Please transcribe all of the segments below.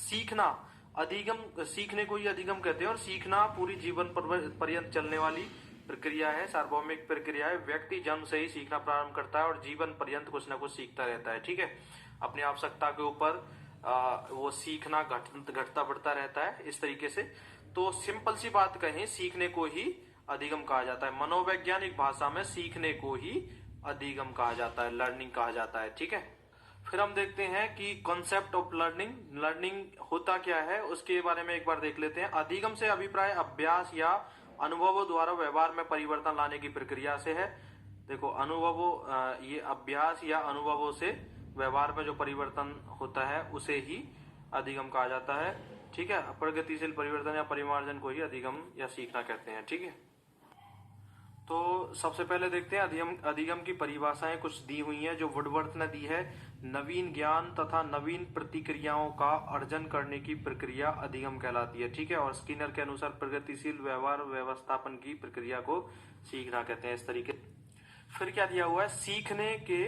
सीखना, अधिगम, सीखने को ही अधिगम कहते हैं। और सीखना पूरी जीवन पर्यंत चलने वाली प्रक्रिया है, सार्वभौमिक प्रक्रिया है। व्यक्ति जन्म से ही सीखना प्रारंभ करता है और जीवन पर्यंत कुछ ना कुछ सीखता रहता है। ठीक है, अपनी आवश्यकता के ऊपर वो सीखना घटता बढ़ता रहता है इस तरीके से। तो सिंपल सी बात कहें, सीखने को ही अधिगम कहा जाता है। मनोवैज्ञानिक भाषा में सीखने को ही अधिगम कहा जाता है, लर्निंग कहा जाता है। ठीक है, फिर हम देखते हैं कि कॉन्सेप्ट ऑफ लर्निंग, लर्निंग होता क्या है उसके बारे में एक बार देख लेते हैं। अधिगम से अभिप्राय अभ्यास या अनुभवों द्वारा व्यवहार में परिवर्तन लाने की प्रक्रिया से है। देखो, अनुभवों, ये अभ्यास या अनुभवों से व्यवहार में जो परिवर्तन होता है उसे ही अधिगम कहा जाता है। ठीक है, प्रगतिशील परिवर्तन या परिमार्जन को ही अधिगम या सीखना कहते हैं। ठीक है, तो सबसे पहले देखते हैं अधिगम की परिभाषाएं कुछ दी हुई हैं जो वुडवर्थ ने दी है। नवीन ज्ञान तथा नवीन प्रतिक्रियाओं का अर्जन करने की प्रक्रिया अधिगम कहलाती है। ठीक है, और स्किनर के अनुसार प्रगतिशील व्यवहार व्यवस्थापन की प्रक्रिया को सीखना कहते हैं, इस तरीके। फिर क्या दिया हुआ है, सीखने के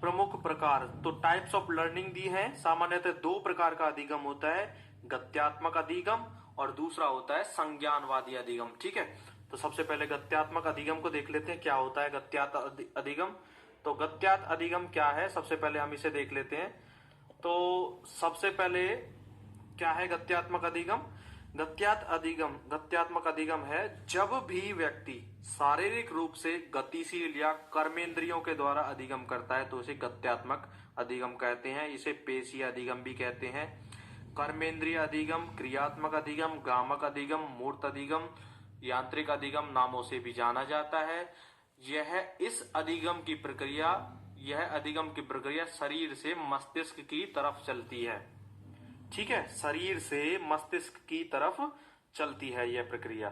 प्रमुख प्रकार, तो टाइप्स ऑफ लर्निंग दी है। सामान्यतः दो प्रकार का अधिगम होता है, गत्यात्मक अधिगम और दूसरा होता है संज्ञानवादी अधिगम। ठीक है, तो सबसे पहले गत्यात्मक अधिगम को देख लेते हैं, क्या होता है गत्यात अधिगम। तो गत्यात अधिगम क्या है, सबसे पहले हम इसे देख लेते हैं। तो सबसे पहले क्या है गत्यात्मक अधिगम। गत्यात्मक अधिगम है जब भी व्यक्ति शारीरिक रूप से गतिशील या कर्मेंद्रियों के द्वारा अधिगम करता है तो उसे गत्यात्मक अधिगम कहते हैं। इसे पेशीय अधिगम भी कहते हैं। कर्मेंद्रिय अधिगम, क्रियात्मक अधिगम, भ्रामक अधिगम, मूर्त अधिगम, यांत्रिक अधिगम नामों से भी जाना जाता है। यह अधिगम की प्रक्रिया शरीर से मस्तिष्क की तरफ चलती है। ठीक है, शरीर से मस्तिष्क की तरफ चलती है यह प्रक्रिया।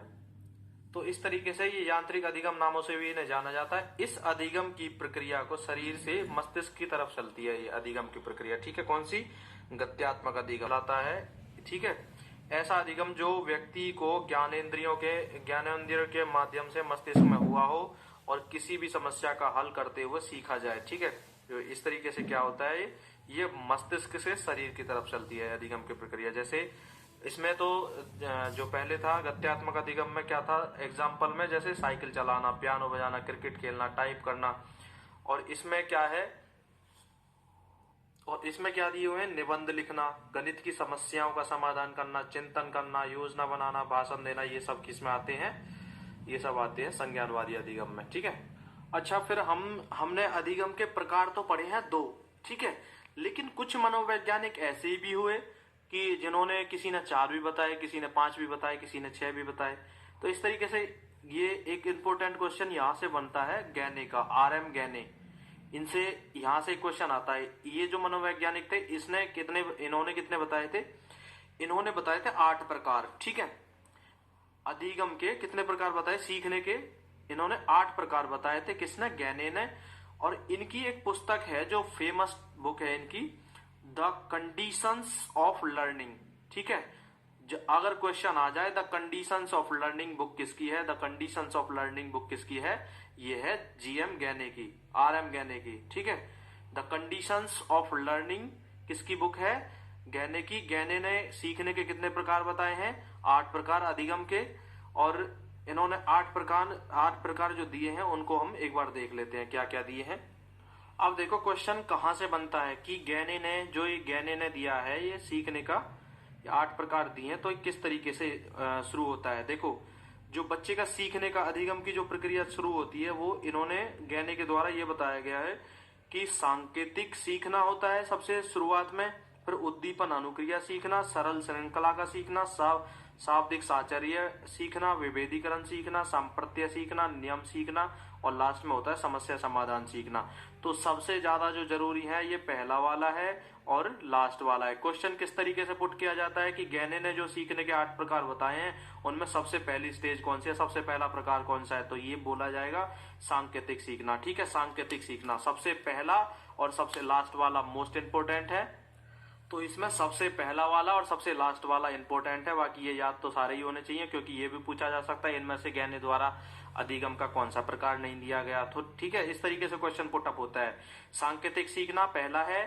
तो इस तरीके से ये यांत्रिक अधिगम नामों से भी इन्हें जाना जाता है। इस अधिगम की प्रक्रिया को शरीर से मस्तिष्क की तरफ चलती है ये अधिगम की प्रक्रिया। ठीक है, कौन सी, गत्यात्मक अधिगम आता है। ठीक है, ऐसा अधिगम जो व्यक्ति को ज्ञानेंद्रियों के माध्यम से मस्तिष्क में हुआ हो और किसी भी समस्या का हल करते हुए सीखा जाए। ठीक है, तो इस तरीके से क्या होता है, ये मस्तिष्क से शरीर की तरफ चलती है अधिगम की प्रक्रिया। जैसे इसमें तो जो पहले था गत्यात्मक अधिगम में क्या था, एग्जाम्पल में जैसे साइकिल चलाना, पियानो बजाना, क्रिकेट खेलना, टाइप करना। और इसमें क्या है, और इसमें क्या दिए हुए हैं, निबंध लिखना, गणित की समस्याओं का समाधान करना, चिंतन करना, योजना बनाना, भाषण देना, ये सब किसमें आते हैं, ये सब आते हैं संज्ञानवादी अधिगम में। ठीक है, अच्छा, फिर हमने अधिगम के प्रकार तो पढ़े हैं दो। ठीक है, लेकिन कुछ मनोवैज्ञानिक ऐसे भी हुए कि जिन्होंने, किसी ने 4 भी बताए, किसी ने 5 भी बताए, किसी ने 6 भी बताए। तो इस तरीके से ये एक इंपॉर्टेंट क्वेश्चन यहां से बनता है गैने का, RM गैने, इनसे यहां से क्वेश्चन आता है। ये जो मनोवैज्ञानिक थे इन्होंने कितने बताए थे, इन्होंने बताए थे 8 प्रकार। ठीक है, अधिगम के कितने प्रकार बताए, सीखने के इन्होंने 8 प्रकार बताए थे, किसने, गैने ने। और इनकी एक पुस्तक है जो फेमस बुक है इनकी, द कंडीशंस ऑफ लर्निंग। ठीक है, अगर क्वेश्चन आ जाए the conditions of learning book किसकी है, the conditions of learning book किसकी है, ये है GM गैने की, RM गैने की। ठीक है, द कंडीशंस ऑफ लर्निंग किसकी बुक है, गैने की। गैने ने सीखने के कितने प्रकार बताए हैं, 8 प्रकार अधिगम के। और इन्होंने 8 प्रकार जो दिए हैं उनको हम एक बार देख लेते हैं क्या क्या दिए हैं। अब देखो क्वेश्चन कहां से बनता है कि गैने ने दिया है ये सीखने का 8 प्रकार दिए हैं, तो किस तरीके से शुरू होता है। देखो, जो बच्चे का सीखने का अधिगम की जो प्रक्रिया शुरू होती है वो इन्होंने गैने के द्वारा ये बताया गया है कि सांकेतिक सीखना होता है सबसे शुरुआत में, फिर उद्दीपन अनुक्रिया सीखना, सरल श्रृंखला का सीखना, शाब्दिक साचर्य सीखना, विभेदीकरण सीखना, संप्रत्यय सीखना, नियम सीखना, और लास्ट में होता है समस्या समाधान सीखना। तो सबसे ज्यादा जो जरूरी है ये पहला वाला है और लास्ट वाला है। क्वेश्चन किस तरीके से पुट किया जाता है कि गैने ने जो सीखने के 8 प्रकार बताए हैं उनमें सबसे पहली स्टेज कौन सी है, सबसे पहला प्रकार कौन सा है, तो ये बोला जाएगा सांकेतिक सीखना। ठीक है, सांकेतिक सीखना सबसे पहला और सबसे लास्ट वाला मोस्ट इंपोर्टेंट है। तो इसमें सबसे पहला वाला और सबसे लास्ट वाला इंपॉर्टेंट है, बाकी ये याद तो सारे ही होने चाहिए क्योंकि ये भी पूछा जा सकता है इनमें से गैने द्वारा अधिगम का कौन सा प्रकार नहीं दिया गया। तो ठीक है, इस तरीके से क्वेश्चन पुटअप होता है। सांकेतिक सीखना पहला है,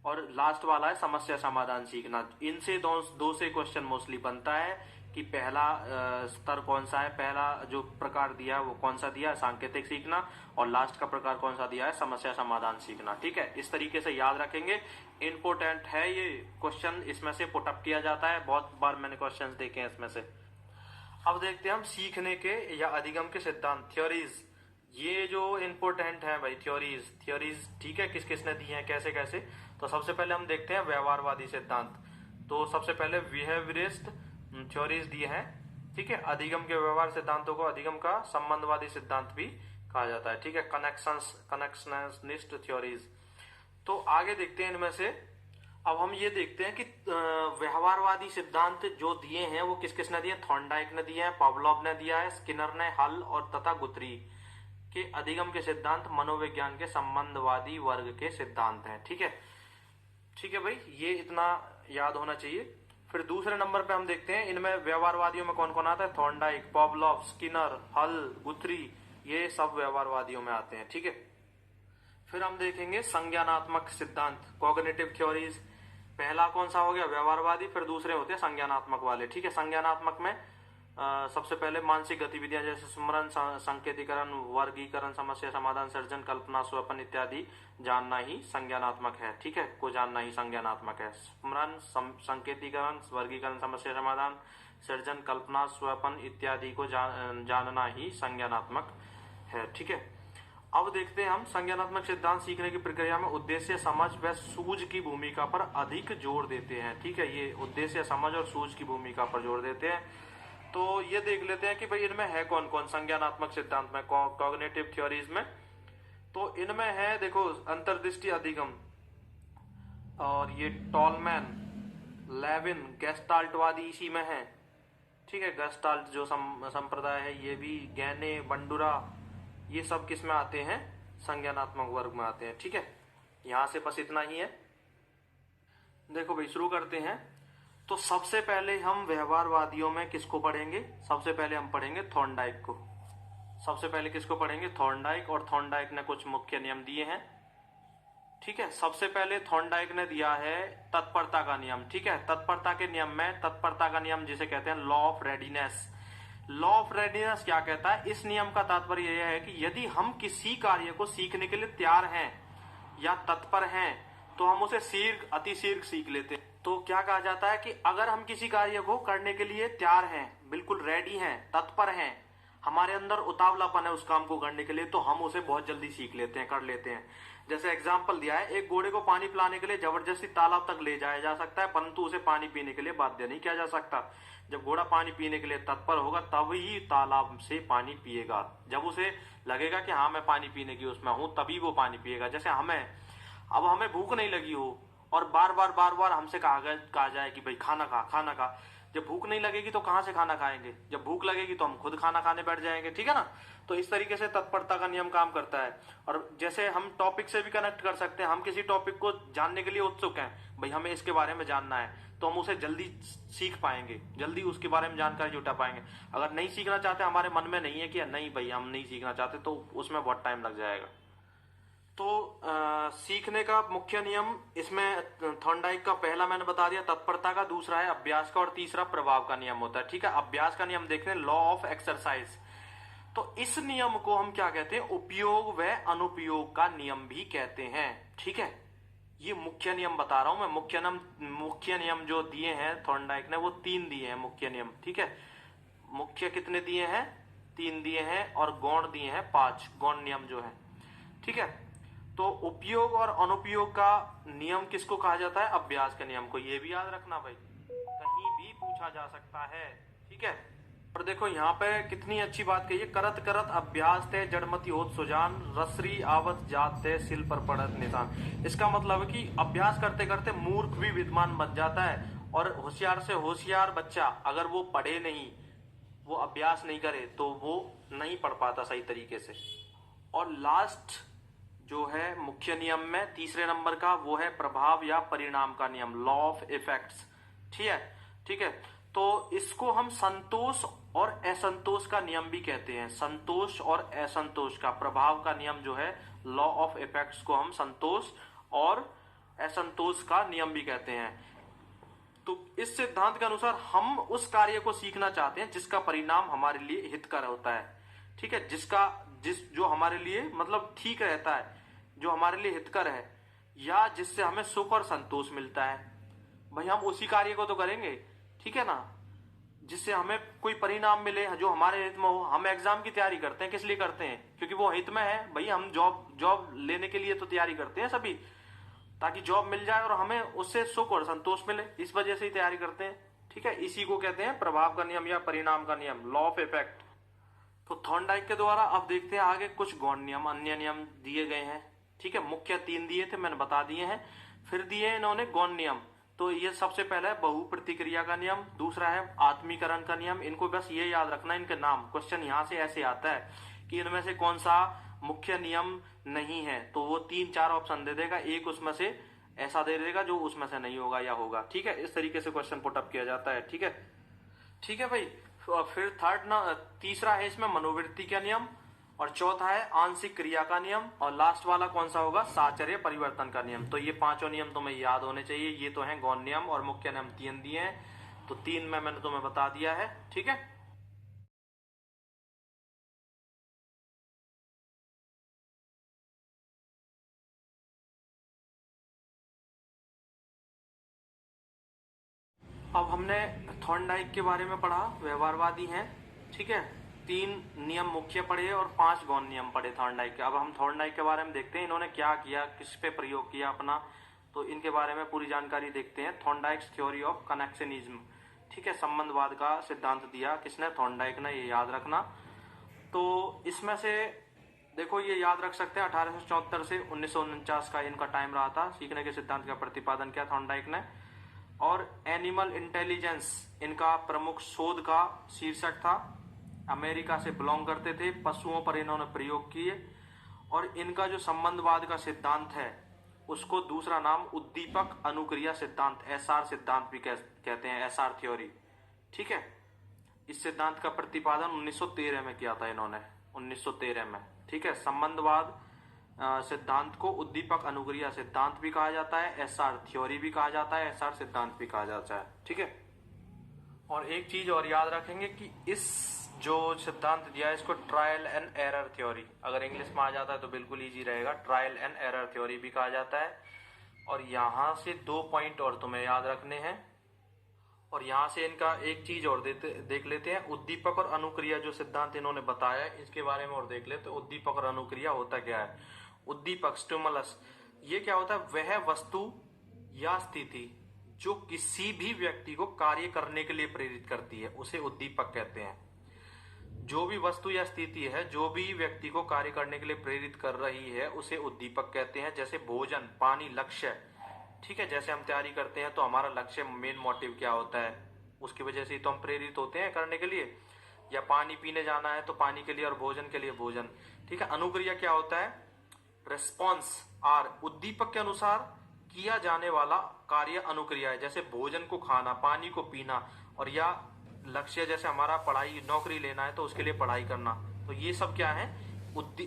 और लास्ट वाला है समस्या समाधान सीखना। इनसे दो से क्वेश्चन मोस्टली बनता है कि पहला स्तर कौन सा है, पहला जो प्रकार दिया है वो कौन सा दिया है, सांकेतिक सीखना, और लास्ट का प्रकार कौन सा दिया है, समस्या समाधान सीखना। ठीक है, इस तरीके से याद रखेंगे, इंपोर्टेंट है ये क्वेश्चन, इसमें से पुटअप किया जाता है, बहुत बार मैंने क्वेश्चन देखे हैं इसमें से। अब देखते हैं हम सीखने के या अधिगम के सिद्धांत, थ्योरीज। ये जो इंपोर्टेंट है भाई, थ्योरीज ठीक है, किस किसने दी है, कैसे कैसे। तो सबसे पहले हम देखते हैं व्यवहारवादी सिद्धांत। तो सबसे पहले बिहेवियरिस्ट थ्योरीज दी है। ठीक है, अधिगम के व्यवहार सिद्धांतों को अधिगम का संबंधवादी सिद्धांत भी कहा जाता है। ठीक है, कनेक्शनिस्ट थ्योरीज। तो आगे देखते हैं इनमें से। अब हम ये देखते हैं कि व्यवहारवादी सिद्धांत जो दिए हैं वो किस किसने दिए, थॉर्नडाइक ने दिए हैं, पावलोव ने दिया है, स्किनर ने, हल और तथा गुथरी के अधिगम के सिद्धांत मनोविज्ञान के संबंधवादी वर्ग के सिद्धांत हैं। ठीक है भाई, ये इतना याद होना चाहिए। फिर दूसरे नंबर पे हम देखते हैं इनमें व्यवहारवादियों में कौन कौन आता है, थॉर्नडाइक, पावलोव, स्किनर, हल, गुथरी, ये सब व्यवहारवादियों में आते हैं। ठीक है, फिर हम देखेंगे संज्ञानात्मक सिद्धांत, कॉग्निटिव थ्योरीज। पहला कौन सा हो गया, व्यवहारवादी, फिर दूसरे होते हैं संज्ञानात्मक वाले। ठीक है, संज्ञानात्मक में सबसे पहले मानसिक गतिविधियां जैसे स्मरण, संकेतीकरण, वर्गीकरण, समस्या समाधान, सर्जन, कल्पना, स्वपन इत्यादि जानना ही संज्ञानात्मक है। ठीक है, को जानना ही संज्ञानात्मक है। स्मरण, संकेतीकरण, वर्गीकरण, समस्या समाधान, सर्जन, कल्पना, स्वपन इत्यादि को जानना ही संज्ञानात्मक है। ठीक है, अब देखते हैं हम संज्ञानात्मक सिद्धांत सीखने की प्रक्रिया में उद्देश्य, समझ व सूझ की भूमिका पर अधिक जोर देते हैं। ठीक है, ये उद्देश्य, समझ और सूझ की भूमिका पर जोर देते हैं। तो ये देख लेते हैं कि भाई इनमें है कौन कौन संज्ञानात्मक सिद्धांत में, कॉग्निटिव थ्योरीज में। तो इनमें है, देखो, अंतर्दृष्टि अधिगम, और ये टॉलमैन, लेविन, गेस्टाल्टवादी इसी में है। ठीक है, गेस्टाल्ट जो संप्रदाय है, ये भी, गैने, बंडुरा, ये सब किस में आते हैं, संज्ञानात्मक वर्ग में आते हैं। ठीक है, यहां से बस इतना ही है। देखो भाई, शुरू करते हैं। तो सबसे पहले हम व्यवहारवादियों में किसको पढ़ेंगे, सबसे पहले हम पढ़ेंगे थॉर्नडाइक को। सबसे पहले किसको पढ़ेंगे, थॉर्नडाइक। और थॉर्नडाइक ने कुछ मुख्य नियम दिए हैं। ठीक है, सबसे पहले थॉर्नडाइक ने दिया है तत्परता का नियम। ठीक है, तत्परता के नियम में, तत्परता का नियम जिसे कहते हैं law of readiness. Law of readiness क्या कहता है, इस नियम का तात्पर्य यह है कि यदि हम किसी कार्य को सीखने के लिए तैयार हैं या तत्पर हैं तो हम उसे अतिशीघ्र सीख लेते हैं। तो क्या कहा जाता है कि अगर हम किसी कार्य को करने के लिए तैयार हैं, बिल्कुल रेडी हैं, तत्पर हैं, हमारे अंदर उतावलापन है उस काम को करने के लिए, तो हम उसे बहुत जल्दी सीख लेते हैं, कर लेते हैं। जैसे एग्जाम्पल दिया है, एक घोड़े को पानी पिलाने के लिए जबरदस्ती तालाब तक ले जाया जा सकता है, परंतु उसे पानी पीने के लिए बाध्य नहीं किया जा सकता। जब घोड़ा पानी पीने के लिए तत्पर होगा तब ही तालाब से पानी पिएगा। जब उसे लगेगा कि हाँ मैं पानी पीने की उसमें हूं, तभी वो पानी पिएगा। जैसे हमें भूख नहीं लगी हो और बार बार हमसे कहा जाए कि भाई खाना खा। जब भूख नहीं लगेगी तो कहां से खाना खाएंगे, जब भूख लगेगी तो हम खुद खाना खाने बैठ जाएंगे। ठीक है ना, तो इस तरीके से तत्परता का नियम काम करता है। और जैसे हम टॉपिक से भी कनेक्ट कर सकते हैं, हम किसी टॉपिक को जानने के लिए उत्सुक हैं, भाई हमें इसके बारे में जानना है, तो हम उसे जल्दी सीख पाएंगे, जल्दी उसके बारे में जानकारी जुटा पाएंगे। अगर नहीं सीखना चाहते, हमारे मन में नहीं है कि नहीं भाई हम नहीं सीखना चाहते, तो उसमें बहुत टाइम लग जाएगा। तो सीखने का मुख्य नियम इसमें थॉर्नडाइक का पहला मैंने बता दिया, तत्परता का, दूसरा है अभ्यास का, और तीसरा प्रभाव का नियम होता है। ठीक है, अभ्यास का नियम देखते हैं, लॉ ऑफ एक्सरसाइज। तो इस नियम को हम क्या कहते हैं, उपयोग व अनुपयोग का नियम भी कहते हैं। ठीक है, ये मुख्य नियम बता रहा हूं मैं। मुख्य नियम जो दिए हैं थॉर्नडाइक ने, वो 3 दिए हैं मुख्य नियम। ठीक है, मुख्य कितने दिए हैं, 3 दिए हैं, और गौण दिए हैं 5, गौण नियम जो है। ठीक है, तो उपयोग और अनुपयोग का नियम किसको कहा जाता है, अभ्यास के नियम को। ये भी याद रखना भाई, कहीं भी पूछा जा सकता है। ठीक है, और देखो यहाँ पे कितनी अच्छी बात कही है, करत करत अभ्यास ते जड़मति होत सुजान, रसरी आवत जात ते सिल पर पड़त निशान। इसका मतलब है कि अभ्यास करते करते मूर्ख भी विद्वान बन जाता है, और होशियार से होशियार बच्चा अगर वो पढ़े नहीं, वो अभ्यास नहीं करे, तो वो नहीं पढ़ पाता सही तरीके से। और लास्ट जो है मुख्य नियम में तीसरे नंबर का, वो है प्रभाव या परिणाम का नियम, लॉ ऑफ इफेक्ट्स। ठीक है, तो इसको हम संतोष और असंतोष का नियम भी कहते हैं। संतोष और असंतोष का, प्रभाव का नियम जो है लॉ ऑफ इफेक्ट्स को हम संतोष और असंतोष का नियम भी कहते हैं। तो इस सिद्धांत के अनुसार हम उस कार्य को सीखना चाहते हैं जिसका परिणाम हमारे लिए हितकर होता है, ठीक है, जो हमारे लिए मतलब ठीक रहता है, जो हमारे लिए हितकर है, या जिससे हमें सुख और संतोष मिलता है। भाई हम उसी कार्य को तो करेंगे, ठीक है ना, जिससे हमें कोई परिणाम मिले जो हमारे हित में हो। हम एग्जाम की तैयारी करते हैं, किस लिए करते हैं? क्योंकि वो हित में है। भाई हम जॉब लेने के लिए तो तैयारी करते हैं सभी, ताकि जॉब मिल जाए और हमें उससे सुख और संतोष मिले, इस वजह से ही तैयारी करते हैं, ठीक है। इसी को कहते हैं प्रभाव का नियम या परिणाम का नियम, लॉ ऑफ इफेक्ट। तो थॉर्नडाइक के द्वारा अब देखते हैं आगे कुछ गौण नियम, अन्य नियम दिए गए हैं, ठीक है। मुख्य 3 दिए थे, मैंने बता दिए हैं। फिर दिए इन्होंने गौण नियम। तो ये सबसे पहला है बहु प्रतिक्रिया का नियम, दूसरा है आत्मीकरण का नियम। इनको बस ये याद रखना, इनके नाम। क्वेश्चन यहां से ऐसे आता है कि इनमें से कौन सा मुख्य नियम नहीं है, तो वो 3-4 ऑप्शन दे देगा, एक उसमें से ऐसा दे देगा जो उसमें से नहीं होगा या होगा, ठीक है। इस तरीके से क्वेश्चन पुट अप किया जाता है, ठीक है, ठीक है भाई। फिर तीसरा है इसमें मनोवृत्ति का नियम, और चौथा है आंशिक क्रिया का नियम, और लास्ट वाला कौन सा होगा? साहचर्य परिवर्तन का नियम। तो ये 5 नियम तुम्हें याद होने चाहिए। ये तो है गौण नियम, और मुख्य नियम 3 दिए हैं, तो 3 में मैंने तुम्हें बता दिया है, ठीक है। अब हमने थॉर्नडाइक के बारे में पढ़ा, व्यवहारवादी हैं, ठीक है। 3 नियम मुख्य पढ़े और 5 गौण नियम पढ़े थॉर्नडाइक के। अब हम थॉर्नडाइक के बारे में देखते हैं, इन्होंने क्या किया, किस पे प्रयोग किया अपना, तो इनके बारे में पूरी जानकारी देखते हैं। थॉर्नडाइक्स थ्योरी ऑफ कनेक्शनिज्म, ठीक है, संबंधवाद का सिद्धांत दिया किसने? थॉर्नडाइक ने, ये याद रखना। तो इसमें से देखो, ये याद रख सकते हैं 1874 से 1949 का इनका टाइम रहा था। सीखने के सिद्धांत का प्रतिपादन किया थॉर्नडाइक ने। और एनिमल इंटेलिजेंस इनका प्रमुख शोध का शीर्षक था। अमेरिका से बिलोंग करते थे, पशुओं पर इन्होंने प्रयोग किए। और इनका जो संबंधवाद का सिद्धांत है उसको दूसरा नाम उद्दीपक अनुक्रिया सिद्धांत, एसआर सिद्धांत भी कहते हैं, एसआर थ्योरी, ठीक है। इस सिद्धांत का प्रतिपादन 1913 में किया था इन्होंने, 1913 में, ठीक है। संबंधवाद सिद्धांत को उद्दीपक अनुक्रिया सिद्धांत भी कहा जाता है, एसआर थ्योरी भी कहा जाता है, एसआर सिद्धांत भी कहा जाता है, ठीक है। और एक चीज और याद रखेंगे कि इस जो सिद्धांत दिया है इसको ट्रायल एंड एरर थ्योरी, अगर इंग्लिश में आ जाता है तो बिल्कुल इजी रहेगा, ट्रायल एंड एरर थ्योरी भी कहा जाता है। और यहां से 2 पॉइंट और तुम्हें याद रखने हैं। और यहां से इनका एक चीज और देख लेते हैं, उद्दीपक और अनुक्रिया जो सिद्धांत इन्होंने बताया इसके बारे में और देख लेते हैं। उद्दीपक और अनुक्रिया होता क्या है? उद्दीपक, स्टिमुलस, ये क्या होता है? वह वस्तु या स्थिति जो किसी भी व्यक्ति को कार्य करने के लिए प्रेरित करती है उसे उद्दीपक कहते हैं। जो भी वस्तु या स्थिति है जो भी व्यक्ति को कार्य करने के लिए प्रेरित कर रही है उसे उद्दीपक कहते हैं। जैसे भोजन, पानी, लक्ष्य, ठीक है। जैसे हम तैयारी करते हैं तो हमारा लक्ष्य, मेन मोटिव क्या होता है, उसकी वजह से तो हम प्रेरित होते हैं करने के लिए। या पानी पीने जाना है तो पानी के लिए, और भोजन के लिए भोजन, ठीक है। अनुक्रिया क्या होता है? रेस्पॉन्स, आर, उद्दीपक के अनुसार किया जाने वाला कार्य अनुक्रिया है। जैसे भोजन को खाना, पानी को पीना, और या लक्ष्य जैसे हमारा पढ़ाई, नौकरी लेना है तो उसके लिए पढ़ाई करना। तो ये सब क्या है?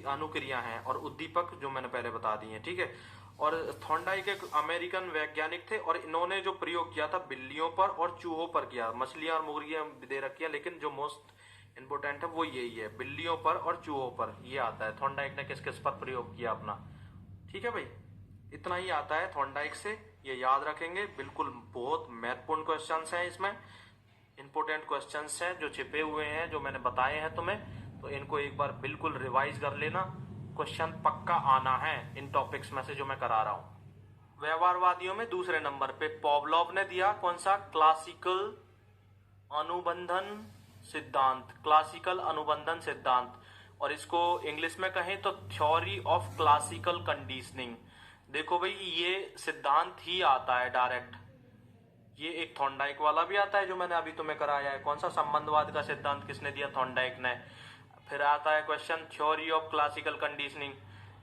अनुक्रिया हैं। और उद्दीपक जो मैंने पहले बता दी है, ठीक है। और थॉर्नडाइक एक अमेरिकन वैज्ञानिक थे और इन्होंने जो प्रयोग किया था बिल्लियों पर और चूहों पर किया। मछलियां और मुर्गियां दे रखी है, लेकिन जो मोस्ट इंपोर्टेंट है वो यही है, बिल्लियों पर और चूहों पर ये आता है। थॉर्नडाइक ने किस किस पर प्रयोग किया अपना, ठीक है भाई। इतना ही आता है थॉर्नडाइक से, ये याद रखेंगे बिल्कुल। बहुत महत्वपूर्ण क्वेश्चंस हैं इसमें, इंपोर्टेंट क्वेश्चंस हैं जो छिपे हुए हैं, जो मैंने बताए हैं तुम्हें, तो इनको एक बार बिल्कुल रिवाइज कर लेना। क्वेश्चन पक्का आना है इन टॉपिक्स में से जो मैं करा रहा हूं। व्यवहारवादियों में दूसरे नंबर पे पॉवलोव ने दिया कौन सा? क्लासिकल अनुबंधन सिद्धांत, क्लासिकल अनुबंधन सिद्धांत। और इसको इंग्लिश में कहें तो थ्योरी ऑफ क्लासिकल कंडीशनिंग। देखो भाई, ये सिद्धांत ही आता है डायरेक्ट। ये एक थॉर्नडाइक वाला भी आता है जो मैंने अभी तुम्हें कराया है। कौन सा? संबंधवाद का सिद्धांत किसने दिया? थॉर्नडाइक ने। फिर आता है question theory of classical conditioning,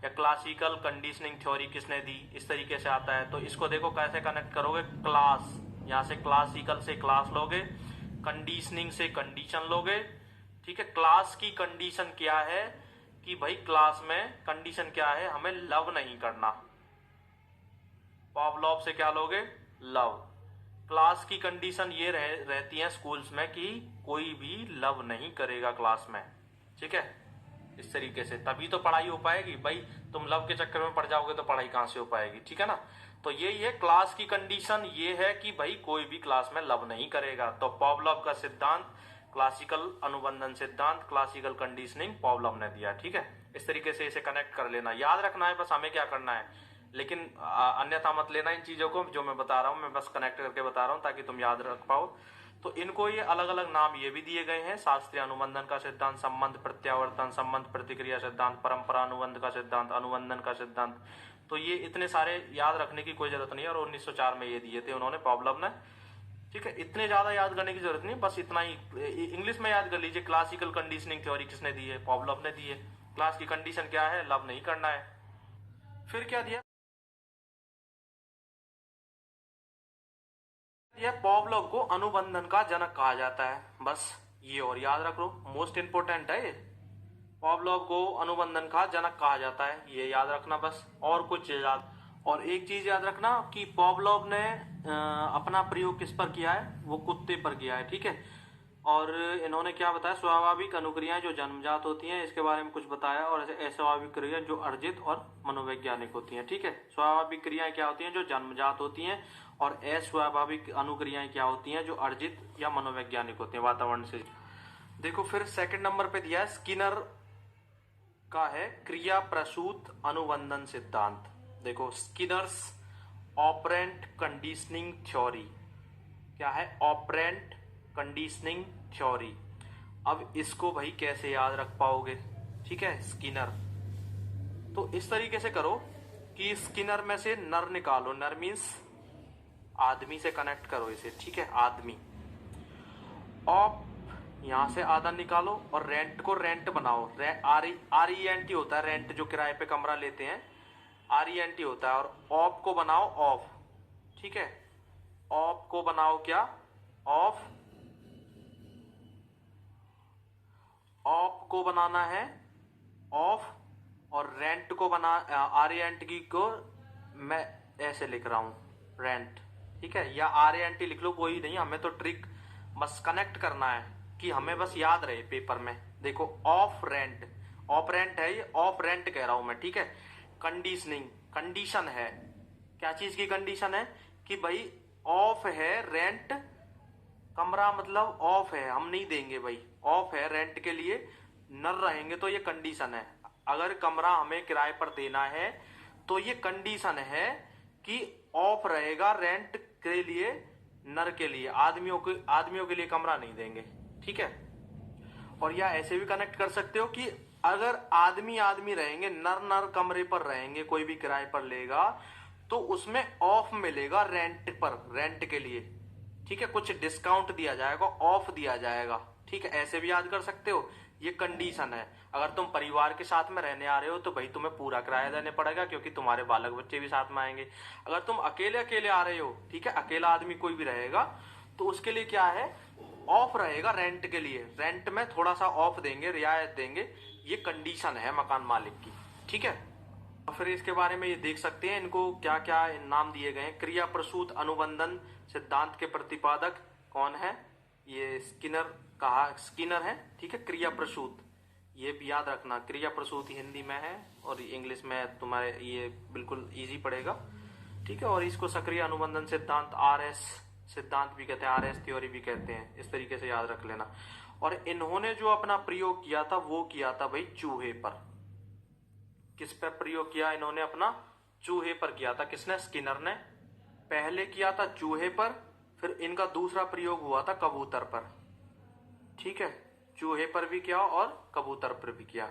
या क्लासिकल कंडीशनिंग थ्योरी किसने दी, इस तरीके से आता है। तो इसको देखो कैसे कनेक्ट करोगे। क्लास, यहां से क्लासिकल से क्लास लोगे, कंडीशनिंग से कंडीशन लोगे, ठीक है। क्लास की कंडीशन क्या है कि भाई क्लास में कंडीशन क्या है? हमें लव नहीं करना, पॉवलोव से क्या लोगे? लव। क्लास की कंडीशन ये रहती है स्कूल्स में कि कोई भी लव नहीं करेगा क्लास में, ठीक है। इस तरीके से तभी तो पढ़ाई हो पाएगी भाई, तुम लव के चक्कर में पड़ जाओगे तो पढ़ाई कहां से हो पाएगी, ठीक है ना। तो यही है क्लास की कंडीशन, ये है कि भाई कोई भी क्लास में लव नहीं करेगा। तो पॉवलोव का सिद्धांत, क्लासिकल अनुबंधन सिद्धांत, क्लासिकल कंडीशनिंग पॉवलोव ने दिया, ठीक है। इस तरीके से इसे कनेक्ट कर लेना, याद रखना है बस हमें क्या करना है, लेकिन अन्यथा मत लेना इन चीजों को जो मैं बता रहा हूं, मैं बस कनेक्ट करके बता रहा हूं ताकि तुम याद रख पाओ। तो इनको ये अलग अलग नाम ये भी दिए गए हैं, शास्त्रीय अनुबंधन का सिद्धांत, संबंध प्रत्यावर्तन, संबंध प्रतिक्रिया सिद्धांत, परंपरा अनुबंध का सिद्धांत, अनुबंधन का सिद्धांत। तो ये इतने सारे याद रखने की कोई जरूरत नहीं है, और 1904 में ये दिए थे उन्होंने, पॉवलोव ने, ठीक है। इतने ज्यादा याद करने की जरूरत नहीं, बस इतना ही इंग्लिश में याद कर लीजिए। क्लासिकल कंडीशनिंग थ्योरी किसने दी है? पॉवलोव ने दी है। क्लास की कंडीशन क्या है? लव नहीं करना है। फिर क्या दिया? यह पॉवलोव को अनुबंधन का जनक कहा जाता है, बस ये और याद रख लो, मोस्ट इंपोर्टेंट है ये। पॉवलोव को अनुबंधन का जनक कहा जाता है, ये याद रखना बस, और कुछ याद। और एक चीज याद रखना कि पॉवलोव ने अपना प्रयोग किस पर किया है? वो कुत्ते पर किया है, ठीक है। और इन्होंने क्या बताया? स्वाभाविक अनुक्रियाएं जो जन्मजात होती हैं, इसके बारे में कुछ बताया, और अस्वाभाविक क्रियाएं जो अर्जित और मनोवैज्ञानिक होती हैं, ठीक है। स्वाभाविक क्रियाएं क्या होती हैं? जो जन्मजात होती हैं, और अस्वाभाविक अनुक्रियाएं क्या होती हैं? जो अर्जित या मनोवैज्ञानिक होती हैं वातावरण से। देखो फिर सेकंड नंबर पे दिया है स्किनर का है क्रिया प्रसूत अनुबंधन सिद्धांत। देखो स्किनर्स ऑपरेंट कंडीशनिंग थ्योरी, क्या है? Operant conditioning theory. अब इसको भाई कैसे याद रख पाओगे, ठीक है। स्किनर, तो इस तरीके से करो कि स्किनर में से नर निकालो, नर मीन्स आदमी से कनेक्ट करो इसे, ठीक है, आदमी। ऑप यहां से आधा निकालो, और रेंट को रेंट बनाओ, RENT होता है रेंट, जो किराए पे कमरा लेते हैं, RENT होता है। और ऑफ को बनाओ ऑफ, ठीक है। ऑफ को बनाओ क्या? ऑफ। ऑफ को बनाना है ऑफ, और रेंट को बना RENT की को मैं ऐसे लिख रहा हूं रेंट, ठीक है। या RENT लिख लो, कोई नहीं, हमें तो ट्रिक बस कनेक्ट करना है कि हमें बस याद रहे पेपर में। देखो ऑफ रेंट, ऑफ रेंट है ये, ऑफ रेंट कह रहा हूं मैं, ठीक है। कंडीशनिंग, कंडीशन है, क्या चीज की कंडीशन है? कि भाई ऑफ है रेंट, कमरा मतलब ऑफ है, हम नहीं देंगे भाई, ऑफ है रेंट के लिए, नर रहेंगे, तो ये कंडीशन है। अगर कमरा हमें किराए पर देना है तो ये कंडीशन है कि ऑफ रहेगा रेंट के लिए, नर के लिए, आदमियों के लिए कमरा नहीं देंगे, ठीक है। और या ऐसे भी कनेक्ट कर सकते हो कि अगर आदमी आदमी रहेंगे, नर नर कमरे पर रहेंगे, कोई भी किराए पर लेगा, तो उसमें ऑफ मिलेगा रेंट पर, रेंट के लिए, ठीक है। कुछ डिस्काउंट दिया जाएगा, ऑफ दिया जाएगा, ठीक है। ऐसे भी याद कर सकते हो, ये कंडीशन है। अगर तुम परिवार के साथ में रहने आ रहे हो तो भाई तुम्हें पूरा किराया देने पड़ेगा, क्योंकि तुम्हारे बालक बच्चे भी साथ में आएंगे। अगर तुम अकेले अकेले आ रहे हो, ठीक है, अकेला आदमी कोई भी रहेगा, तो उसके लिए क्या है? ऑफ रहेगा रेंट के लिए, रेंट में थोड़ा सा ऑफ देंगे, रियायत देंगे, ये कंडीशन है मकान मालिक की, ठीक है। और फिर इसके बारे में ये देख सकते हैं, इनको क्या क्या नाम दिए गए हैं। क्रिया प्रसूत अनुबंधन सिद्धांत के प्रतिपादक कौन है? ये स्किनर है, ठीक है। क्रिया प्रसूत, ये भी याद रखना, क्रिया प्रसूत हिंदी में है और इंग्लिश में तुम्हारे ये बिल्कुल इजी पड़ेगा, ठीक है। और इसको सक्रिय अनुबंधन सिद्धांत, RS सिद्धांत भी कहते हैं, RS थ्योरी भी कहते हैं, इस तरीके से याद रख लेना। और इन्होंने जो अपना प्रयोग किया था वो किया था भाई चूहे पर। किस पर प्रयोग किया इन्होंने अपना? चूहे पर किया था। किसने? स्किनर ने पहले किया था चूहे पर, फिर इनका दूसरा प्रयोग हुआ था कबूतर पर, ठीक है। चूहे पर भी किया और कबूतर पर भी किया।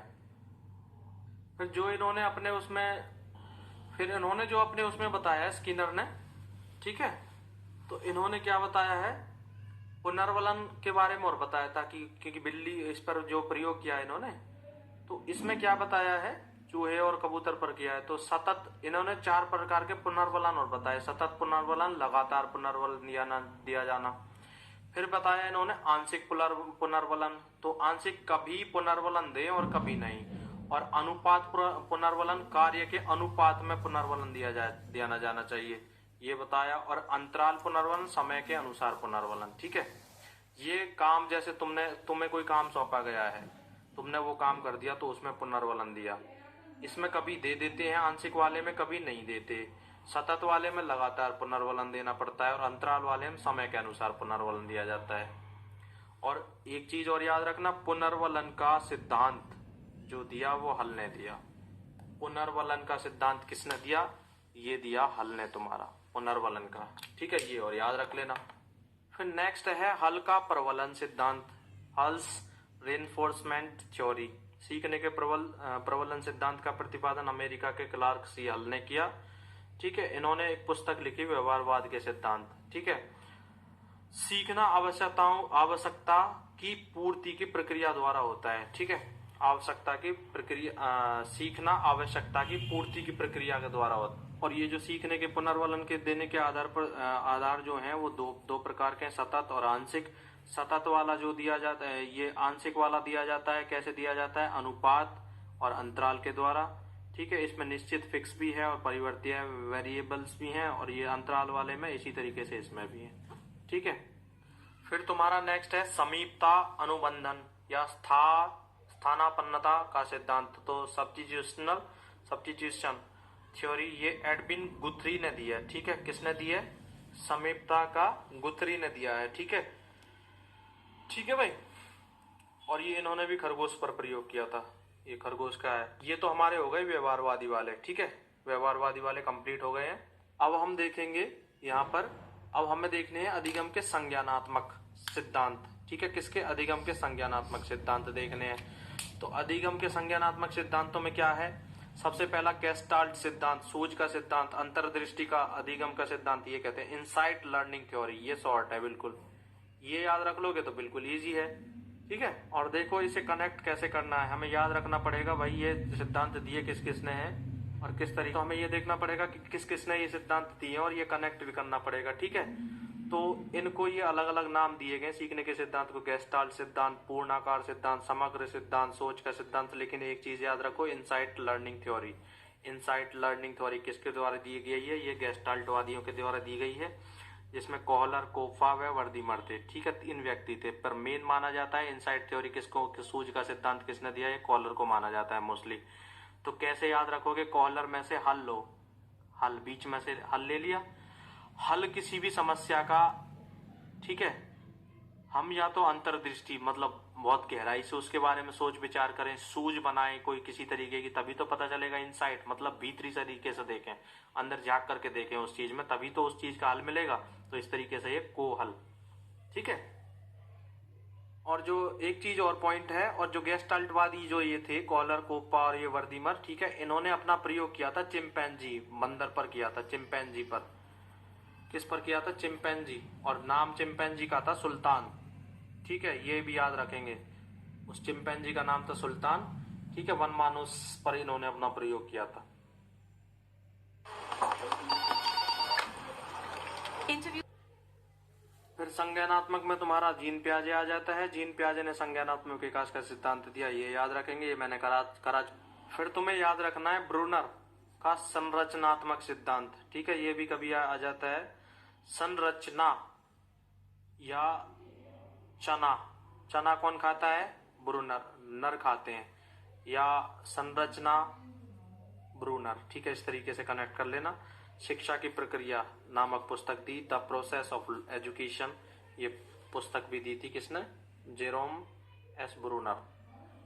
फिर जो इन्होंने अपने उसमें बताया स्किनर ने, ठीक है, तो इन्होंने क्या बताया है? पुनर्वलन के बारे में और बताया था कि क्योंकि बिल्ली, इस पर जो प्रयोग किया इन्होंने, तो इसमें क्या बताया है? चूहे और कबूतर पर किया है। तो सतत इन्होंने 4 प्रकार के पुनर्वलन और बताए, सतत पुनर्वलन, लगातार पुनर्वलन दिया जाना। फिर बताया इन्होंने आंशिक पुनर्वलन, तो आंशिक कभी पुनर्वलन दे और कभी नहीं। और अनुपात पुनर्वलन, कार्य के अनुपात में पुनर्वलन दिया जाना चाहिए, ये बताया। और अंतराल पुनर्वलन, समय के अनुसार पुनर्वलन। ठीक है, ये काम जैसे तुम्हें कोई काम सौंपा गया है, तुमने वो काम कर दिया तो उसमें पुनर्वलन दिया। इसमें कभी दे देते हैं, आंशिक वाले में कभी नहीं देते। सतत वाले में लगातार पुनर्वलन देना पड़ता है और अंतराल वाले में समय के अनुसार पुनर्वलन दिया जाता है। और एक चीज और याद रखना, पुनर्वलन का सिद्धांत जो दिया वो हल ने दिया। पुनर्वलन का सिद्धांत किसने दिया? ये दिया हल ने तुम्हारा, पुनर्वलन का। ठीक है, ये और याद रख लेना। फिर नेक्स्ट है हल का प्रवलन सिद्धांत, हल्स रेनफोर्समेंट थ्योरी। सीखने के प्रवलन सिद्धांत का प्रतिपादन अमेरिका के क्लार्क सी हल ने किया। ठीक है, इन्होंने एक पुस्तक लिखी, व्यवहारवाद के सिद्धांत। ठीक है, सीखना आवश्यकता की पूर्ति की प्रक्रिया द्वारा होता है। ठीक है, आवश्यकता की प्रक्रिया, सीखना आवश्यकता की पूर्ति की प्रक्रिया के द्वारा होता है। और ये जो सीखने के पुनर्वलन के देने के आधार जो हैं वो दो प्रकार के, सतत और आंशिक। सतत वाला जो दिया जाता है, ये आंशिक वाला दिया जाता है। कैसे दिया जाता है? अनुपात और अंतराल के द्वारा। ठीक है, इसमें निश्चित फिक्स भी है और परिवर्तीय वेरिएबल्स भी हैं, और ये अंतराल वाले में इसी तरीके से इसमें भी है। ठीक है, फिर तुम्हारा नेक्स्ट है समीपता अनुबंधन या स्थानापन्नता का सिद्धांत। तो सब्स्टिट्यूशन थ्योरी, ये एडविन गुथरी ने दिया है। ठीक है, किसने दिया है? समीपता का गुथरी ने दिया है। ठीक है, ठीक है भाई। और ये इन्होंने भी खरगोश पर प्रयोग किया था। ये खरगोश का है। ये तो हमारे हो गए व्यवहारवादी वाले। ठीक है, व्यवहारवादी वाले कंप्लीट हो गए हैं। अब हम देखेंगे यहाँ पर, अब हमें देखने हैं अधिगम के संज्ञानात्मक सिद्धांत। ठीक है, किसके? अधिगम के संज्ञानात्मक सिद्धांत देखने हैं। तो अधिगम के संज्ञानात्मक सिद्धांतों में क्या है? सबसे पहला गेस्टाल्ट सिद्धांत, सूझ का सिद्धांत, अंतर्दृष्टि का अधिगम का सिद्धांत, ये कहते हैं इनसाइट लर्निंग थ्योरी। ये शॉर्ट है बिल्कुल, ये याद रख लोगे तो बिल्कुल इजी है। ठीक है, और देखो इसे कनेक्ट कैसे करना है, हमें याद रखना पड़ेगा भाई ये सिद्धांत दिए किस किसने हैं और किस तरीके। हमें ये देखना पड़ेगा कि किस किसने ये सिद्धांत दिए और ये कनेक्ट भी करना पड़ेगा। ठीक है, तो इनको ये अलग अलग नाम दिए गए सीखने के सिद्धांत को, गेस्टाल्ट सिद्धांत, पूर्णाकार सिद्धांत, समग्र सिद्धांत, सोच का सिद्धांत। लेकिन एक चीज याद रखो, insight learning theory. Insight learning theory किसके द्वारा दी गई है? ये गेस्टाल्टवादियों के द्वारा दी गई है, जिसमें कोहलर, कोफा व वर्दीमर थे। ठीक है, 3 व्यक्ति थे, पर मेन माना जाता है इनसाइट थ्योरी किसको, सूझ का सिद्धांत किसने दिया है? कोहलर को माना जाता है मोस्टली। तो कैसे याद रखोगे? कोहलर में से हल लो, हल बीच में से हल ले लिया। हल किसी भी समस्या का, ठीक है, हम या तो अंतर्दृष्टि मतलब बहुत गहराई से उसके बारे में सोच विचार करें, सूझ बनाएं कोई किसी तरीके की, तभी तो पता चलेगा। इनसाइट मतलब भीतरी तरीके से देखें, अंदर झांक करके देखें उस चीज में, तभी तो उस चीज का हल मिलेगा। तो इस तरीके से ये को हल। ठीक है, और जो एक चीज और पॉइंट है, और जो गेस्टाल्टवादी जो ये थे कोहलर, कोप्पा और ये वर्दीमर, ठीक है, इन्होंने अपना प्रयोग किया था चिंपैंजी, बंदर पर किया था, चिंपैंजी पर। किस पर किया था? चिंपैंजी। और नाम चिंपैंजी का था सुल्तान। ठीक है, ये भी याद रखेंगे, उस चिंपैंजी का नाम था सुल्तान। ठीक है, वनमानुष पर इन्होंने अपना प्रयोग किया था। फिर संज्ञानात्मक में तुम्हारा जीन पियाजे आ जाता है। जीन पियाजे ने संज्ञानात्मक विकास का सिद्धांत दिया, ये याद रखेंगे, ये मैंने करा। फिर तुम्हें याद रखना है ब्रूनर का संरचनात्मक सिद्धांत। ठीक है, ये भी कभी आ जाता है। संरचना या चना, चना कौन खाता है? ब्रूनर, नर खाते हैं। या संरचना, ब्रूनर। ठीक है, इस तरीके से कनेक्ट कर लेना। शिक्षा की प्रक्रिया नामक पुस्तक दी, द प्रोसेस ऑफ एजुकेशन, ये पुस्तक भी दी थी किसने? Jerome S Bruner.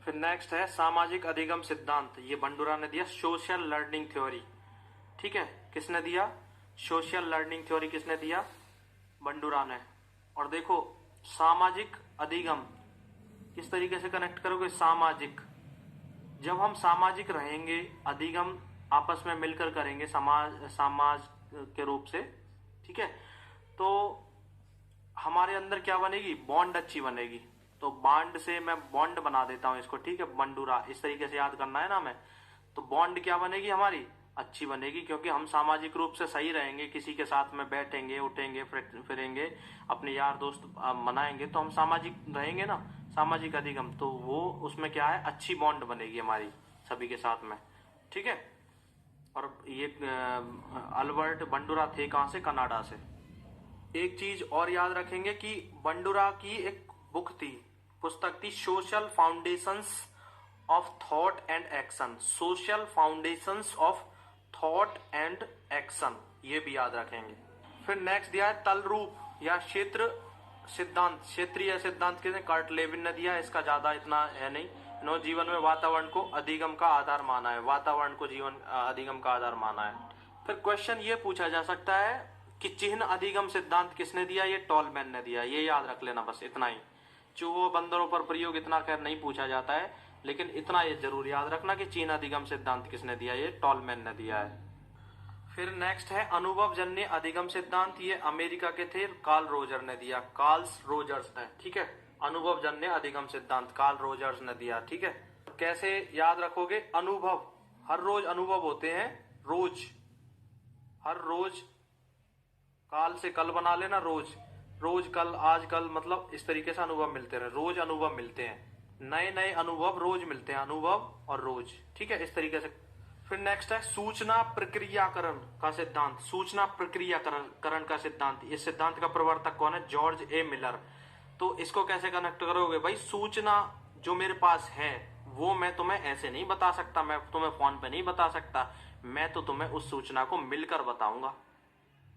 फिर नेक्स्ट है सामाजिक अधिगम सिद्धांत, ये बंडूरा ने दिया। सोशल लर्निंग थ्योरी, ठीक है, किसने दिया? सोशल लर्निंग थ्योरी किसने दिया? बंडूरा ने। और देखो सामाजिक अधिगम किस तरीके से कनेक्ट करोगे? सामाजिक, जब हम सामाजिक रहेंगे, अधिगम आपस में मिलकर करेंगे, समाज के रूप से, ठीक है, तो हमारे अंदर क्या बनेगी? बॉन्ड अच्छी बनेगी। तो बॉन्ड से मैं बॉन्ड बना देता हूं इसको, ठीक है, बंडूरा, इस तरीके से याद करना है ना हमें। तो बॉन्ड क्या बनेगी? हमारी अच्छी बनेगी, क्योंकि हम सामाजिक रूप से सही रहेंगे, किसी के साथ में बैठेंगे, उठेंगे, फिरेंगे, अपने यार दोस्त मनाएंगे, तो हम सामाजिक रहेंगे ना, सामाजिक अधिगम। तो वो उसमें क्या है? अच्छी बॉन्ड बनेगी हमारी सभी के साथ में, ठीक है। और ये अल्बर्ट बंडूरा थे कहाँ से? कनाडा से। एक चीज और याद रखेंगे कि बंडूरा की एक बुक थी, पुस्तक थी, social foundations of thought and action. Social foundations of thought and action, ये भी याद रखेंगे। फिर नेक्स्ट दिया है तल रूप या क्षेत्र सिद्धांत, क्षेत्रीय सिद्धांत किसने? कर्ट लेविन ने दिया। इसका ज्यादा इतना है नहीं। इन्होंने जीवन में वातावरण को अधिगम का आधार माना है, वातावरण को जीवन अधिगम का आधार माना है। फिर क्वेश्चन ये पूछा जा सकता है कि चिन्ह अधिगम सिद्धांत किसने दिया? ये टॉलमैन ने दिया। ये याद रख लेना, बस इतना ही। चूहों बंदरों पर प्रयोग इतना खैर नहीं पूछा जाता है, लेकिन इतना ये जरूर याद रखना कि चिन्ह अधिगम सिद्धांत किसने दिया? ये टॉलमैन ने दिया है। फिर नेक्स्ट है अनुभव जन्य अधिगम सिद्धांत। ये अमेरिका के थे, कार्ल रोजर ने दिया, कार्ल रोजर्स ने। ठीक है, अनुभव जन्य अधिगम सिद्धांत कार्ल रोजर्स ने दिया। ठीक है, कैसे याद रखोगे? अनुभव, हर रोज अनुभव होते हैं, रोज, हर रोज, काल से कल बना लेना, रोज, रोज कल, आज कल, मतलब इस तरीके से अनुभव मिलते रहे, रोज अनुभव मिलते हैं, नए नए अनुभव रोज मिलते हैं, अनुभव और रोज। ठीक है, इस तरीके से। फिर नेक्स्ट है सूचना प्रक्रियाकरण का सिद्धांत। सूचना प्रक्रियाकरण का सिद्धांत, इस सिद्धांत का प्रवर्तक कौन है? George A Miller. तो इसको कैसे कनेक्ट करोगे भाई? सूचना जो मेरे पास है वो मैं तुम्हें ऐसे नहीं बता सकता, मैं तुम्हें फोन पे नहीं बता सकता, मैं तो तुम्हें उस सूचना को मिलकर बताऊंगा।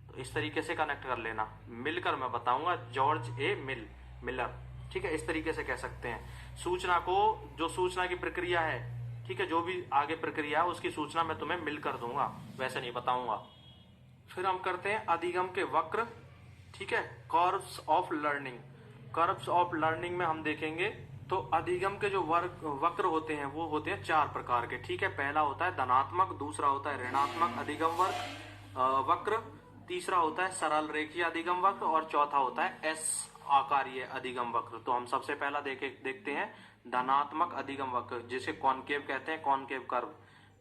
तो इस तरीके से कनेक्ट कर लेना, मिलकर मैं बताऊंगा, जॉर्ज ए मिलर। ठीक है, इस तरीके से कह सकते हैं। सूचना को, जो सूचना की प्रक्रिया है, ठीक है, जो भी आगे प्रक्रिया है उसकी सूचना मैं तुम्हें मिलकर दूंगा, वैसे नहीं बताऊंगा। फिर हम करते हैं अधिगम के वक्र। ठीक है, curves of learning. Curves of learning में हम देखेंगे तो अधिगम के जो वक्र होते हैं वो होते हैं 4 प्रकार के। ठीक है, पहला होता है धनात्मक, दूसरा होता है ऋणात्मक अधिगम वक्र, तीसरा होता है सरल रेखीय अधिगम वक्र और चौथा होता है एस आकारीय अधिगम वक्र। तो हम सबसे पहला देखते हैं धनात्मक अधिगम वक्र, जिसे कॉनकेव कहते हैं, कॉनकेव कर्व।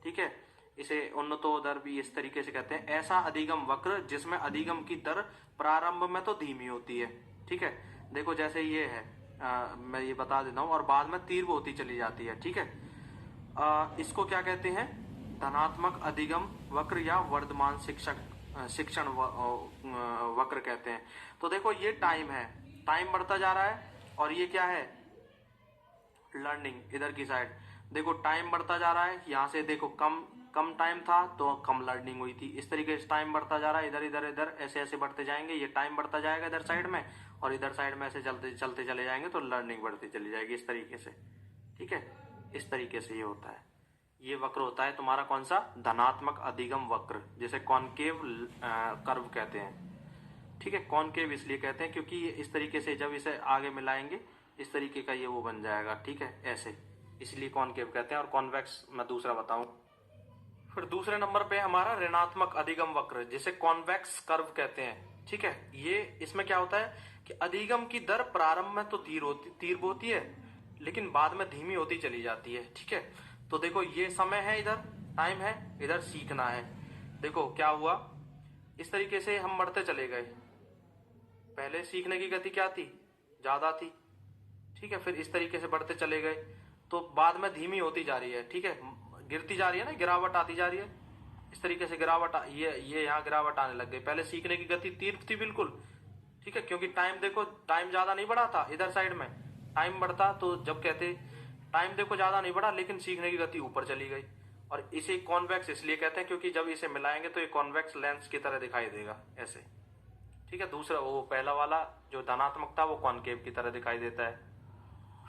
ठीक है, इसे उन्नतोदर भी इस तरीके से कहते हैं। ऐसा अधिगम वक्र जिसमें अधिगम की दर प्रारंभ में तो धीमी होती है। ठीक है, देखो जैसे ये है, मैं ये बता देता हूँ, और बाद में तीव्र होती चली जाती है। ठीक है, इसको क्या कहते हैं? धनात्मक अधिगम वक्र या वर्धमान शिक्षण वक्र कहते हैं। तो देखो ये टाइम है, टाइम बढ़ता जा रहा है, और ये क्या है? लर्निंग, इधर की साइड देखो टाइम बढ़ता जा रहा है। यहाँ से देखो कम टाइम था तो कम लर्निंग हुई थी, इस तरीके से टाइम बढ़ता जा रहा है, इधर इधर इधर ऐसे ऐसे बढ़ते जाएंगे, ये टाइम बढ़ता जाएगा इधर साइड में, और इधर साइड में ऐसे चलते चलते चले जाएंगे तो लर्निंग बढ़ती चली जाएगी इस तरीके से। ठीक है, इस तरीके से ये होता है। ये वक्र होता है तुम्हारा कौन सा? धनात्मक अधिगम वक्र, जिसे कॉनकेव कर्व कहते हैं। ठीक है, कॉनकेव इसलिए कहते हैं क्योंकि ये इस तरीके से जब इसे आगे मिलाएंगे इस तरीके का ये वो बन जाएगा। ठीक है, ऐसे, इसलिए कॉनकेव कहते हैं। और कॉन्वेक्स मैं दूसरा बताऊं। फिर दूसरे नंबर पे हमारा ऋणात्मक अधिगम वक्र, जिसे कॉन्वेक्स कर्व कहते हैं। ठीक है, ये इसमें क्या होता है कि अधिगम की दर प्रारंभ में तो तीव्र होती है, लेकिन बाद में धीमी होती चली जाती है। ठीक है, तो देखो ये समय है, इधर टाइम है, इधर सीखना है। देखो क्या हुआ, इस तरीके से हम बढ़ते चले गए। पहले सीखने की गति क्या थी? ज्यादा थी। ठीक है, फिर इस तरीके से बढ़ते चले गए तो बाद में धीमी होती जा रही है। ठीक है, गिरती जा रही है ना, गिरावट आती जा रही है, इस तरीके से गिरावट, ये यहाँ गिरावट आने लग गई। पहले सीखने की गति तीव्र थी बिल्कुल। ठीक है, क्योंकि टाइम देखो, टाइम ज्यादा नहीं बढ़ा था, इधर साइड में टाइम बढ़ता तो जब कहते टाइम देखो ज्यादा नहीं बढ़ा, लेकिन सीखने की गति ऊपर चली गई। और इसे कॉन्वेक्स इसलिए कहते हैं क्योंकि जब इसे मिलाएंगे तो ये कॉन्वेक्स लेंस की तरह दिखाई देगा ऐसे। ठीक है, दूसरा वो पहला वाला जो धनात्मक था वो कॉनकेव की तरह दिखाई देता है।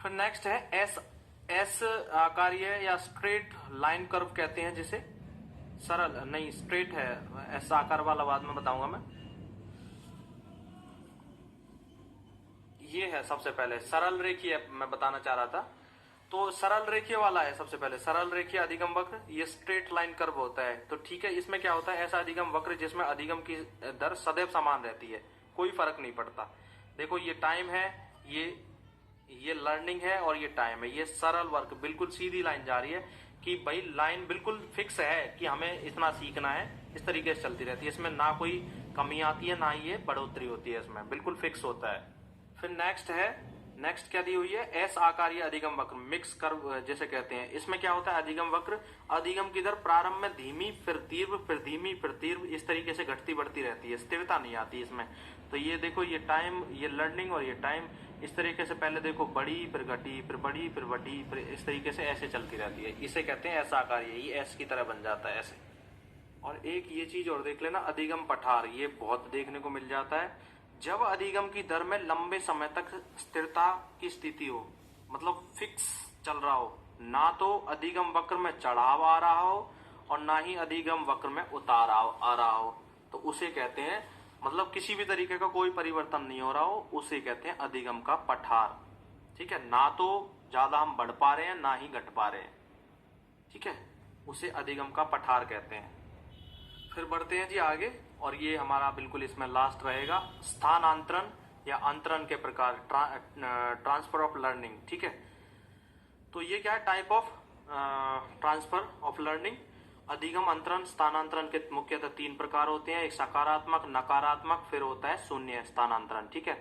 फिर नेक्स्ट है एस आकारीय या स्ट्रेट लाइन कर्व कहते हैं, जिसे सरल नहीं, स्ट्रेट है, एस आकार वाला बाद में बताऊंगा मैं। ये है सबसे पहले सरल रेखीय, मैं बताना चाह रहा था। तो सरल रेखीय वाला है सबसे पहले, सरल रेखीय अधिगम वक्र, ये स्ट्रेट लाइन कर्व होता है। तो ठीक है, इसमें क्या होता है? ऐसा अधिगम वक्र जिसमें अधिगम की दर सदैव समान रहती है, कोई फर्क नहीं पड़ता। देखो ये टाइम है, ये लर्निंग है, और ये टाइम है। ये सरल वक्र बिल्कुल सीधी लाइन जा रही है कि भाई लाइन बिल्कुल फिक्स है कि हमें इतना सीखना है, इस तरीके से चलती रहती है। इसमें ना कोई कमी आती है ना ही ये बढ़ोतरी होती है, इसमें बिल्कुल फिक्स होता है। फिर नेक्स्ट है नेक्स्ट क्या दी हुई है, एस आकारीय अधिगम वक्र, मिक्स कर्व जैसे कहते हैं। इसमें क्या होता है, अधिगम वक्र, अधिगम की दर प्रारंभ में धीमी, फिर तीव्र, फिर धीमी, फिर तीव्र, इस तरीके से घटती बढ़ती रहती है, स्थिरता नहीं आती इसमें। तो ये देखो, ये टाइम, ये लर्निंग और ये टाइम इस तरीके से पहले देखो बढ़ी, फिर घटी, फिर बढ़ी, फिर बढ़ी, फिर इस तरीके से ऐसे चलती रहती है। इसे कहते हैं एस आकारीय, ये एस की तरह बन जाता है ऐसे। और एक ये चीज और देख लेना, अधिगम पठार, ये बहुत देखने को मिल जाता है। जब अधिगम की दर में लंबे समय तक स्थिरता की स्थिति हो, मतलब फिक्स चल रहा हो, ना तो अधिगम वक्र में चढ़ाव आ रहा हो और ना ही अधिगम वक्र में उतार आ रहा हो, तो उसे कहते हैं, मतलब किसी भी तरीके का कोई परिवर्तन नहीं हो रहा हो, उसे कहते हैं अधिगम का पठार। ठीक है, ना तो ज्यादा हम बढ़ पा रहे हैं ना ही घट पा रहे हैं, ठीक है, उसे अधिगम का पठार कहते हैं। फिर बढ़ते हैं जी आगे, और ये हमारा बिल्कुल इसमें लास्ट रहेगा, स्थानांतरण या अंतरण के प्रकार, ट्रांसफर ऑफ लर्निंग। ठीक है, तो ये क्या है, type of transfer of learning. अधिगम, अंतरण, स्थानांतरण के मुख्यतः 3 प्रकार होते हैं, एक सकारात्मक, नकारात्मक, फिर होता है शून्य स्थानांतरण। ठीक है,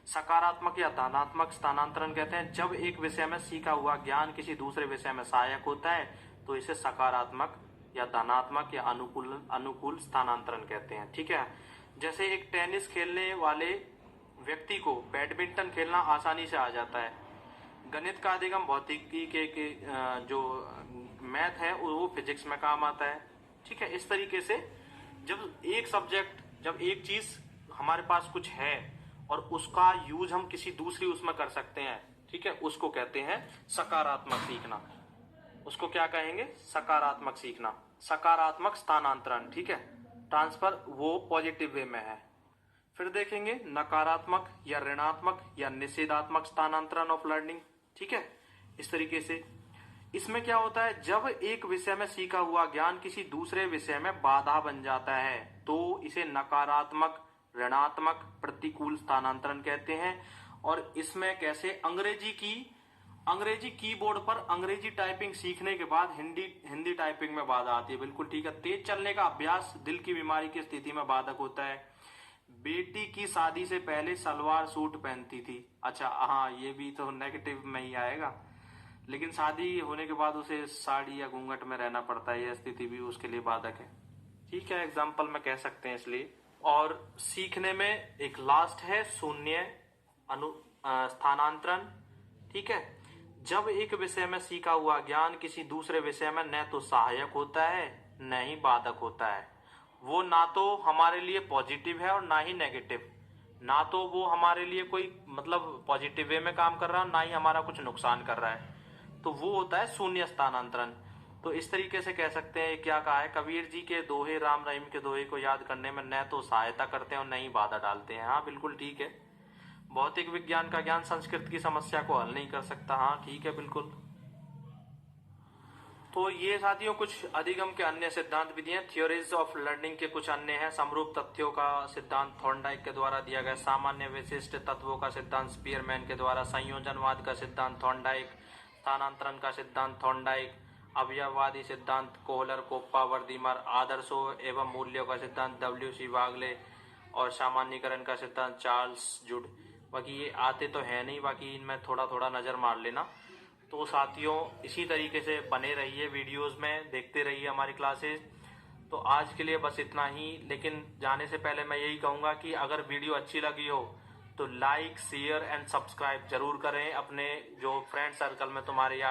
सकारात्मक या धनात्मक स्थानांतरण कहते हैं जब एक विषय में सीखा हुआ ज्ञान किसी दूसरे विषय में सहायक होता है, तो इसे सकारात्मक या धनात्मक या अनुकूल स्थानांतरण कहते हैं। ठीक है, जैसे एक टेनिस खेलने वाले व्यक्ति को बैडमिंटन खेलना आसानी से आ जाता है, गणित का अधिगम भौतिकी के जो मैथ है वो फिजिक्स में काम आता है। ठीक है, इस तरीके से जब एक सब्जेक्ट, जब एक चीज हमारे पास कुछ है और उसका यूज हम किसी दूसरी उसमें कर सकते हैं, ठीक है, उसको कहते हैं सकारात्मक सीखना। उसको क्या कहेंगे, सकारात्मक सीखना, सकारात्मक स्थानांतरण। ठीक है, ट्रांसफर वो पॉजिटिव वे में है। फिर देखेंगे नकारात्मक या ऋणात्मक या निषेधात्मक स्थानांतरण ऑफ लर्निंग। ठीक है, इस तरीके से इसमें क्या होता है, जब एक विषय में सीखा हुआ ज्ञान किसी दूसरे विषय में बाधा बन जाता है, तो इसे नकारात्मक, ऋणात्मक, प्रतिकूल स्थानांतरण कहते हैं। और इसमें कैसे, अंग्रेजी कीबोर्ड पर अंग्रेजी टाइपिंग सीखने के बाद हिंदी टाइपिंग में बाधा आती है, बिल्कुल ठीक है। तेज चलने का अभ्यास दिल की बीमारी की स्थिति में बाधक होता है। बेटी की शादी से पहले सलवार सूट पहनती थी, अच्छा हाँ, ये भी तो नेगेटिव में ही आएगा, लेकिन शादी होने के बाद उसे साड़ी या घूंघट में रहना पड़ता है, यह स्थिति भी उसके लिए बाधक है। ठीक है, एग्जाम्पल में कह सकते हैं इसलिए। और सीखने में एक लास्ट है शून्य स्थानांतरण। ठीक है, जब एक विषय में सीखा हुआ ज्ञान किसी दूसरे विषय में न तो सहायक होता है न ही बाधक होता है, वो ना तो हमारे लिए पॉजिटिव है और ना ही नेगेटिव, ना तो वो हमारे लिए कोई मतलब पॉजिटिव वे में काम कर रहा है, ना ही हमारा कुछ नुकसान कर रहा है, तो वो होता है शून्य स्थानांतरण। तो इस तरीके से कह सकते हैं, क्या कहा है, कबीर जी के दोहे, राम रहीम के दोहे को याद करने में न तो सहायता करते हैं और न ही बाधा डालते हैं। हाँ बिल्कुल ठीक है, भौतिक विज्ञान का ज्ञान संस्कृत की समस्या को हल नहीं कर सकता। हाँ ठीक है, बिल्कुल। तो ये साथियों कुछ अधिगम के अन्य सिद्धांत भी दिए, थ्योरीज ऑफ लर्निंग के कुछ अन्य हैं। समरूप तथ्यों का सिद्धांत थॉर्नडाइक के द्वारा दिया गया, सामान्य विशिष्ट तत्वों का सिद्धांत स्पीयरमैन के द्वारा, संयोजनवाद का सिद्धांत थॉर्नडाइक, स्थानांतरण का सिद्धांत थॉर्नडाइक, अवयववादी सिद्धांत कोहलर, कोप्पा, वर्दीमर, आदर्शों एवं मूल्यों का सिद्धांत WC वागले, और सामान्यीकरण का सिद्धांत चार्ल्स जुड। बाकी ये आते तो है नहीं, बाकी इनमें थोड़ा थोड़ा नजर मार लेना। तो साथियों इसी तरीके से बने रहिए, वीडियोस में देखते रहिए हमारी क्लासेस। तो आज के लिए बस इतना ही, लेकिन जाने से पहले मैं यही कहूँगा कि अगर वीडियो अच्छी लगी हो तो लाइक, शेयर एंड सब्सक्राइब जरूर करें अपने जो फ्रेंड सर्कल में तुम्हारे यार